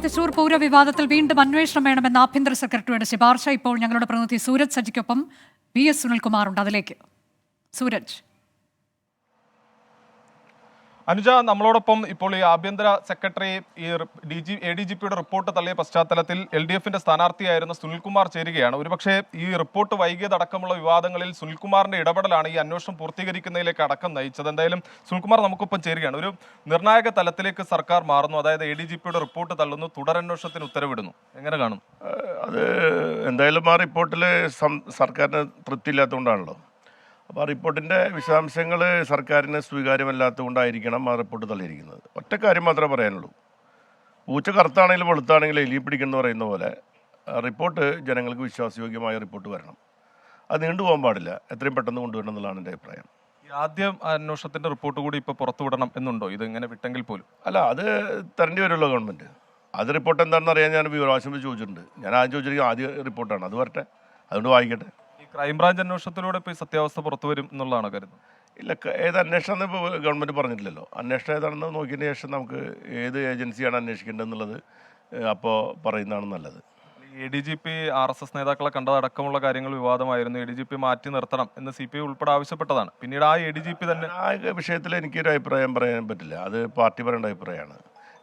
തൃശൂർ പൂര വിവാദത്തിൽ വീണ്ടും അന്വേഷണം വേണമെന്ന ആഭ്യന്തര സെക്രട്ടറിയുടെ ശുപാർശ. ഇപ്പോൾ ഞങ്ങളുടെ പ്രതിനിധി സൂരജ് സജിക്കൊപ്പം VS സുനിൽകുമാർ ഉണ്ട്. അതിലേക്ക് സൂരജ്. അനുജ, നമ്മളോടൊപ്പം ഇപ്പോൾ ഈ ആഭ്യന്തര സെക്രട്ടറി ഈ ADGPയുടെ റിപ്പോർട്ട് തള്ളിയ പശ്ചാത്തലത്തിൽ LDFന്റെ സ്ഥാനാർത്ഥിയായിരുന്ന സുനിൽകുമാർ ചേരുകയാണ്. ഒരുപക്ഷെ ഈ റിപ്പോർട്ട് വൈകിയതടക്കമുള്ള വിവാദങ്ങളിൽ സുനിൽകുമാറിന്റെ ഇടപെടലാണ് ഈ അന്വേഷണം പൂർത്തീകരിക്കുന്നതിലേക്ക് അടക്കം നയിച്ചത്. എന്തായാലും സുനിൽകുമാർ നമുക്കൊപ്പം ചേരുകയാണ്. ഒരു നിർണായക തലത്തിലേക്ക് സർക്കാർ മാറുന്നു, അതായത് ADGPയുടെ റിപ്പോർട്ട് തള്ളുന്നു, തുടരന്വേഷണത്തിന് ഉത്തരവിടുന്നു. എങ്ങനെ കാണും? അത് എന്തായാലും ആ റിപ്പോർട്ടിൽ സർക്കാരിന് തൃപ്തിയില്ലാത്തതുകൊണ്ടാണല്ലോ. അപ്പോൾ ആ റിപ്പോർട്ടിൻ്റെ വിശദാംശങ്ങൾ സർക്കാരിന് സ്വീകാര്യമല്ലാത്തതുകൊണ്ടായിരിക്കണം ആ റിപ്പോർട്ട് തള്ളിയിരിക്കുന്നത്. ഒറ്റ കാര്യം മാത്രമേ പറയാനുള്ളൂ. പൂച്ച കറുത്താണെങ്കിലും വെളുത്താണെങ്കിലും എലി പിടിക്കുന്നു പറയുന്ന പോലെ റിപ്പോർട്ട് ജനങ്ങൾക്ക് വിശ്വാസയോഗ്യമായ റിപ്പോർട്ട് വരണം. അത് നീണ്ടുപോകാൻ പാടില്ല, എത്രയും പെട്ടെന്ന് കൊണ്ടുവരണം എന്നുള്ളതാണ് എൻ്റെ അഭിപ്രായം. ആദ്യം അന്വേഷണത്തിൻ്റെ റിപ്പോർട്ട് കൂടി ഇപ്പോൾ പുറത്തുവിടണം എന്നുണ്ടോ? ഇത് ഇങ്ങനെ വിട്ടെങ്കിൽ പോലും അല്ല, അത് തരേണ്ടി വരുമല്ലോ ഗവൺമെൻറ്. അത് റിപ്പോർട്ട് എന്താണെന്ന് അറിയാൻ ഞാൻ വിവരാശം ചോദിച്ചിട്ടുണ്ട്. ഞാൻ ആദ്യം ചോദിച്ചിരിക്കും ആദ്യ റിപ്പോർട്ടാണ്, അത് വരട്ടെ, അതുകൊണ്ട് വായിക്കട്ടെ. ക്രൈംബ്രാഞ്ച് അന്വേഷണത്തിലൂടെ ഇപ്പോൾ ഈ സത്യാവസ്ഥ പുറത്തു വരും എന്നുള്ളതാണ് കരുതുന്നത്. ഇല്ല, ഏത് അന്വേഷണം ഇപ്പോൾ ഗവൺമെൻറ് പറഞ്ഞിട്ടില്ലല്ലോ. അന്വേഷണം ഏതാണെന്ന് നോക്കിയതിന് ശേഷം നമുക്ക് ഏത് ഏജൻസിയാണ് അന്വേഷിക്കേണ്ടതെന്നുള്ളത് അപ്പോൾ പറയുന്നതാണ് നല്ലത്. ADGP RSS നേതാക്കളെ കണ്ടതടക്കമുള്ള കാര്യങ്ങൾ വിവാദമായിരുന്നു. ADGP മാറ്റി നിർത്തണം എന്ന് CPI ഉൾപ്പെടെ ആവശ്യപ്പെട്ടതാണ്. പിന്നീട് ആ ADGP തന്നെ ആ വിഷയത്തിൽ എനിക്കൊരു അഭിപ്രായം പറയാൻ പറ്റില്ല, അത് പാർട്ടി പറയേണ്ട അഭിപ്രായമാണ്.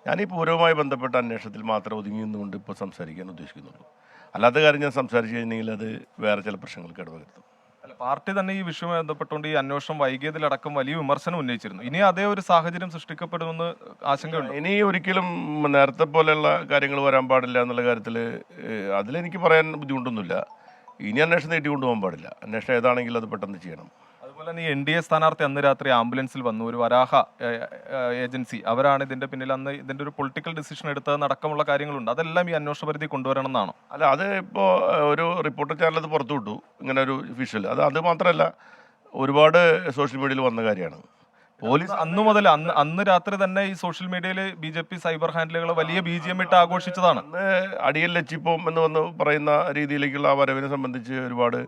ഞാൻ ഈ പൂരവുമായി ബന്ധപ്പെട്ട അന്വേഷണത്തിൽ മാത്രം ഒതുങ്ങി നിന്നുകൊണ്ട് ഇപ്പോൾ സംസാരിക്കാൻ ഉദ്ദേശിക്കുന്നുള്ളൂ. അല്ലാത്ത കാര്യം ഞാൻ സംസാരിച്ചു കഴിഞ്ഞെങ്കിൽ അത് വേറെ ചില പ്രശ്നങ്ങൾക്ക് ഇടവരുത്തും. അല്ല, പാർട്ടി തന്നെ ഈ വിഷയവുമായി ബന്ധപ്പെട്ടുകൊണ്ട് ഈ അന്വേഷണം വൈകിയതിലടക്കം വലിയ വിമർശനം ഉന്നയിച്ചിരുന്നു. ഇനി അതേ ഒരു സാഹചര്യം സൃഷ്ടിക്കപ്പെടുമെന്ന് ആശങ്കയുണ്ട്. ഇനി ഒരിക്കലും നേരത്തെ പോലെയുള്ള കാര്യങ്ങൾ വരാൻ പാടില്ല എന്നുള്ള കാര്യത്തിൽ അതിലെനിക്ക് പറയാൻ ബുദ്ധിമുട്ടൊന്നുമില്ല. ഇനി അന്വേഷണം നീട്ടിക്കൊണ്ടുപോകാൻ പാടില്ല. അന്വേഷണം ഏതാണെങ്കിലും അത് പെട്ടെന്ന് ചെയ്യണം. അതുപോലെ തന്നെ ഈ NDA സ്ഥാനാർത്ഥി അന്ന് രാത്രി ആംബുലൻസിൽ വന്നു, ഒരു വരാഹ ഏജൻസി അവരാണ് ഇതിന്റെ പിന്നിൽ അന്ന് ഇതിന്റെ ഒരു പൊളിറ്റിക്കൽ ഡിസിഷൻ എടുത്തതെന്ന് അടക്കമുള്ള കാര്യങ്ങളുണ്ട്. അതെല്ലാം ഈ അന്വേഷണ പരിധി കൊണ്ടുവരണം എന്നാണോ? അല്ല, അത് ഇപ്പോൾ ഒരു റിപ്പോർട്ടർ ചാനൽ അത് പുറത്തു വിട്ടു, ഇങ്ങനെ ഒരു വിഷ്വൽ. അത് മാത്രമല്ല, ഒരുപാട് സോഷ്യൽ മീഡിയയിൽ വന്ന കാര്യമാണ്. പോലീസ് അന്ന് മുതൽ അന്ന് രാത്രി തന്നെ ഈ സോഷ്യൽ മീഡിയയിൽ BJP സൈബർ ഹാൻഡിലുകൾ വലിയ BGM ഇട്ട് ആഘോഷിച്ചതാണ്. അന്ന് അടിയിൽ ലച്ചിപ്പോം എന്ന് പറയുന്ന രീതിയിലേക്കുള്ള ആ വരവിനെ സംബന്ധിച്ച് ഒരുപാട്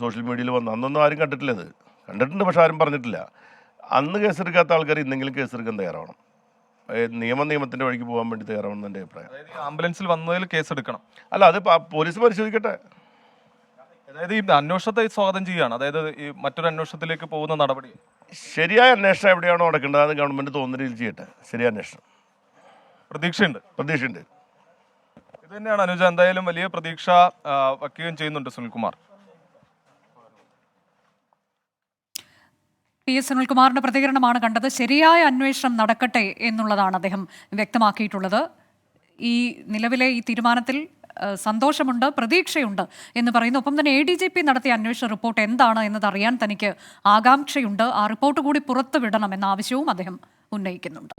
സോഷ്യൽ മീഡിയയിൽ വന്നു. അന്നൊന്നും ആരും കണ്ടിട്ടില്ല. അത് കണ്ടിട്ടുണ്ട്, പക്ഷെ ആരും പറഞ്ഞിട്ടില്ല. അന്ന് കേസെടുക്കാത്ത ആൾക്കാർ ഇന്നെങ്കിലും കേസെടുക്കാൻ തയ്യാറാവണം. നിയമത്തിൻ്റെ വഴിക്ക് പോകാൻ വേണ്ടി തയ്യാറാവണം എൻ്റെ അഭിപ്രായം. ആംബുലൻസിൽ വന്നതിൽ കേസെടുക്കണം. അല്ല, അത് പോലീസ് പരിശോധിക്കട്ടെ. അതായത് ഈ അന്വേഷണത്തെ സ്വാഗതം ചെയ്യുകയാണ്, അതായത് ഈ മറ്റൊരു അന്വേഷണത്തിലേക്ക് പോകുന്ന നടപടി. ശരിയായ അന്വേഷണം എവിടെയാണോ നടക്കേണ്ടത് അത് ഗവൺമെൻറ് തോന്നുന്ന രീതിയിൽ ചെയ്യട്ടെ. ശരിയായ അന്വേഷണം പ്രതീക്ഷയുണ്ട്. ഇത് തന്നെയാണ് അനുജ, എന്തായാലും വലിയ പ്രതീക്ഷ വയ്ക്കുകയും ചെയ്യുന്നുണ്ട് സുനിൽകുമാർ. PS സുനിൽകുമാറിന്റെ പ്രതികരണമാണ് കണ്ടത്. ശരിയായ അന്വേഷണം നടക്കട്ടെ എന്നുള്ളതാണ് അദ്ദേഹം വ്യക്തമാക്കിയിട്ടുള്ളത്. ഈ നിലവിലെ ഈ തീരുമാനത്തിൽ സന്തോഷമുണ്ട്, പ്രതീക്ഷയുണ്ട് എന്ന് പറയുന്നു. ഒപ്പം തന്നെ ADGP നടത്തിയ അന്വേഷണ റിപ്പോർട്ട് എന്താണ് എന്നതറിയാൻ തനിക്ക് ആകാംക്ഷയുണ്ട്. ആ റിപ്പോർട്ട് കൂടി പുറത്തുവിടണം എന്ന ആവശ്യവും അദ്ദേഹം ഉന്നയിക്കുന്നുണ്ട്.